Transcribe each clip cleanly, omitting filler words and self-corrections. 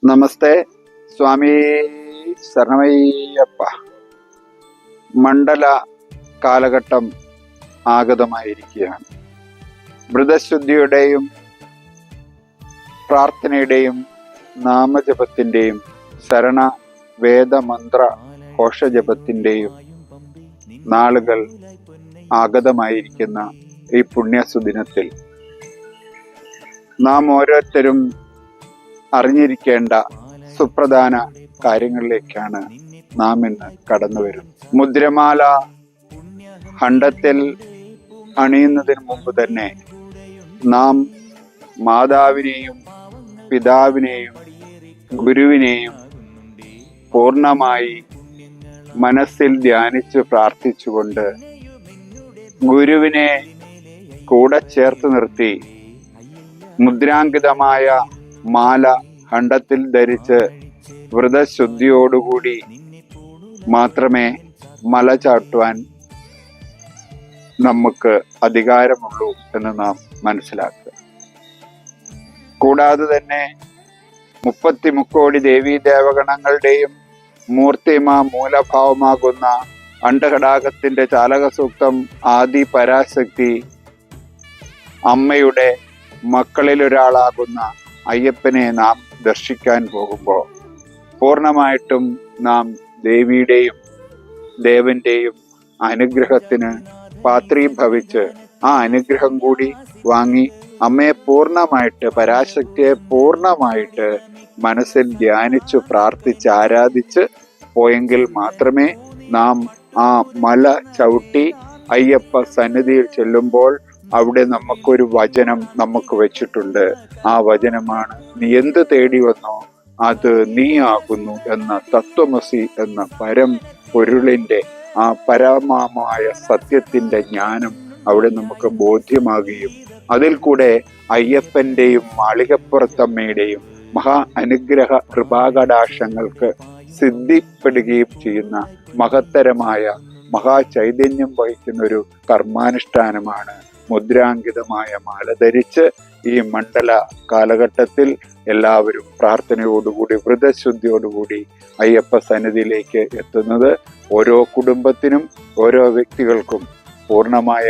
നമസ്തേ. സ്വാമി ശരണമയ്യപ്പ. മണ്ഡല കാലഘട്ടം ആഗതമായിരിക്കുകയാണ്. വ്രതശുദ്ധിയുടെയും പ്രാർത്ഥനയുടെയും നാമജപത്തിൻ്റെയും ശരണ വേദമന്ത്ര ഘോഷജപത്തിൻ്റെയും നാളുകൾ ആഗതമായിരിക്കുന്ന ഈ പുണ്യസുദിനത്തിൽ നാം ഓരോരുത്തരും അറിഞ്ഞിരിക്കേണ്ട സുപ്രധാന കാര്യങ്ങളിലേക്കാണ് നാം ഇന്ന് കടന്നു വരുന്നത്. മുദ്രമാല ഹണ്ഡത്തിൽ അണിയുന്നതിന് മുമ്പ് തന്നെ നാം മാതാവിനെയും പിതാവിനെയും ഗുരുവിനെയും പൂർണ്ണമായി മനസ്സിൽ ധ്യാനിച്ച് പ്രാർത്ഥിച്ചുകൊണ്ട് ഗുരുവിനെ കൂടെ ചേർത്ത് നിർത്തി മുദ്രാങ്കിതമായ മാല ഹണ്ഡത്തിൽ ധരിച്ച് വ്രതശുദ്ധിയോടുകൂടി മാത്രമേ മല ചാട്ടുവാൻ നമുക്ക് അധികാരമുള്ളൂ എന്ന് നാം മനസ്സിലാക്കുക. കൂടാതെ തന്നെ 33 ദേവീ ദേവഗണങ്ങളുടെയും മൂർത്തിമ മൂലഭാവമാകുന്ന അണ്ഡഘടാകത്തിന്റെ ചാലക സൂക്തം ആദി പരാശക്തി അമ്മയുടെ മക്കളിലൊരാളാകുന്ന അയ്യപ്പനെ നാം ദർശിക്കാൻ പോകുമ്പോൾ പൂർണ്ണമായിട്ടും നാം ദേവിയുടെയും ദേവന്റെയും അനുഗ്രഹത്തിന് പാത്രീഭവിച്ച് ആ അനുഗ്രഹം കൂടി വാങ്ങി അമ്മയെ പൂർണ്ണമായിട്ട്, പരാശക്തിയെ പൂർണ്ണമായിട്ട് മനസ്സിൽ ധ്യാനിച്ചു പ്രാർത്ഥിച്ച് ആരാധിച്ച് പോയെങ്കിൽ മാത്രമേ നാം ആ മല ചവിട്ടി അയ്യപ്പ സന്നിധിയിൽ ചെല്ലുമ്പോൾ അവിടെ നമുക്കൊരു വചനം നമുക്ക് വെച്ചിട്ടുണ്ട്. ആ വചനമാണ്, നീ എന്ത് തേടി വന്നോ അത് നീ ആകുന്നു എന്ന തത്വമസി എന്ന പരം പൊരുളിന്റെ ആ പരമമായ സത്യത്തിന്റെ ജ്ഞാനം അവിടെ നമുക്ക് ബോധ്യമാകുകയും അതിൽ കൂടെ അയ്യപ്പന്റെയും മാളികപ്പുറത്തമ്മയുടെയും മഹാ അനുഗ്രഹ കൃപാകടാക്ഷങ്ങൾക്ക് സിദ്ധിപ്പെടുകയും ചെയ്യുന്ന മഹത്തരമായ മഹാചൈതന്യം വഹിക്കുന്ന ഒരു കർമാനുഷ്ഠാനമാണ് മുദ്രാങ്കിതമായ മാല ധരിച്ച് ഈ മണ്ഡല കാലഘട്ടത്തിൽ എല്ലാവരും പ്രാർത്ഥനയോടുകൂടി വ്രതശുദ്ധിയോടുകൂടി അയ്യപ്പ സന്നിധിയിലേക്ക് എത്തുന്നത്. ഓരോ കുടുംബത്തിനും ഓരോ വ്യക്തികൾക്കും പൂർണ്ണമായ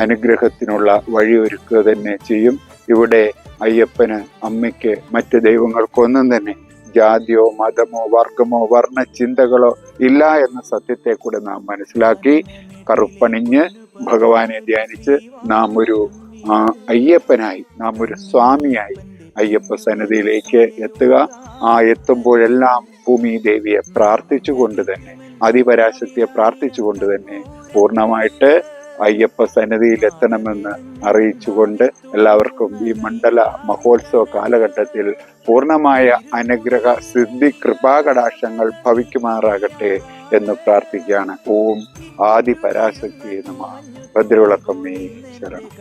അനുഗ്രഹത്തിനുള്ള വഴിയൊരുക്കുക തന്നെ ചെയ്യും. ഇവിടെ അയ്യപ്പന്, അമ്മയ്ക്ക്, മറ്റ് ദൈവങ്ങൾക്കൊന്നും തന്നെ ജാതിയോ മതമോ വർഗമോ വർണ്ണ ചിന്തകളോ ഇല്ല എന്ന സത്യത്തെ കൂടെ നാം മനസ്സിലാക്കി കറുപ്പണിഞ്ഞ് ഭഗവാനെ ധ്യാനിച്ച് നാം ഒരു അയ്യപ്പനായി, നാം ഒരു സ്വാമിയായി അയ്യപ്പ സന്നിധിയിലേക്ക് എത്തുക. ആ എത്തുമ്പോഴെല്ലാം ഭൂമി ദേവിയെ പ്രാർത്ഥിച്ചുകൊണ്ട് തന്നെ, അതിപരാശക്തിയെ പ്രാർത്ഥിച്ചുകൊണ്ട് തന്നെ പൂർണ്ണമായിട്ട് അയ്യപ്പ സന്നിധിയിൽ എത്തണമെന്ന് അറിയിച്ചുകൊണ്ട് എല്ലാവർക്കും ഈ മണ്ഡല മഹോത്സവ കാലഘട്ടത്തിൽ പൂർണ്ണമായ അനുഗ്രഹ സിദ്ധി കൃപാകടാക്ഷങ്ങൾ ഭവിക്കുമാറാകട്ടെ എന്ന് പ്രാർത്ഥിക്കുകയാണ്. ഓം ആദി പരാശക്തി നമഃ. ഭദ്രവിളക്കമ്മേ ശരണം.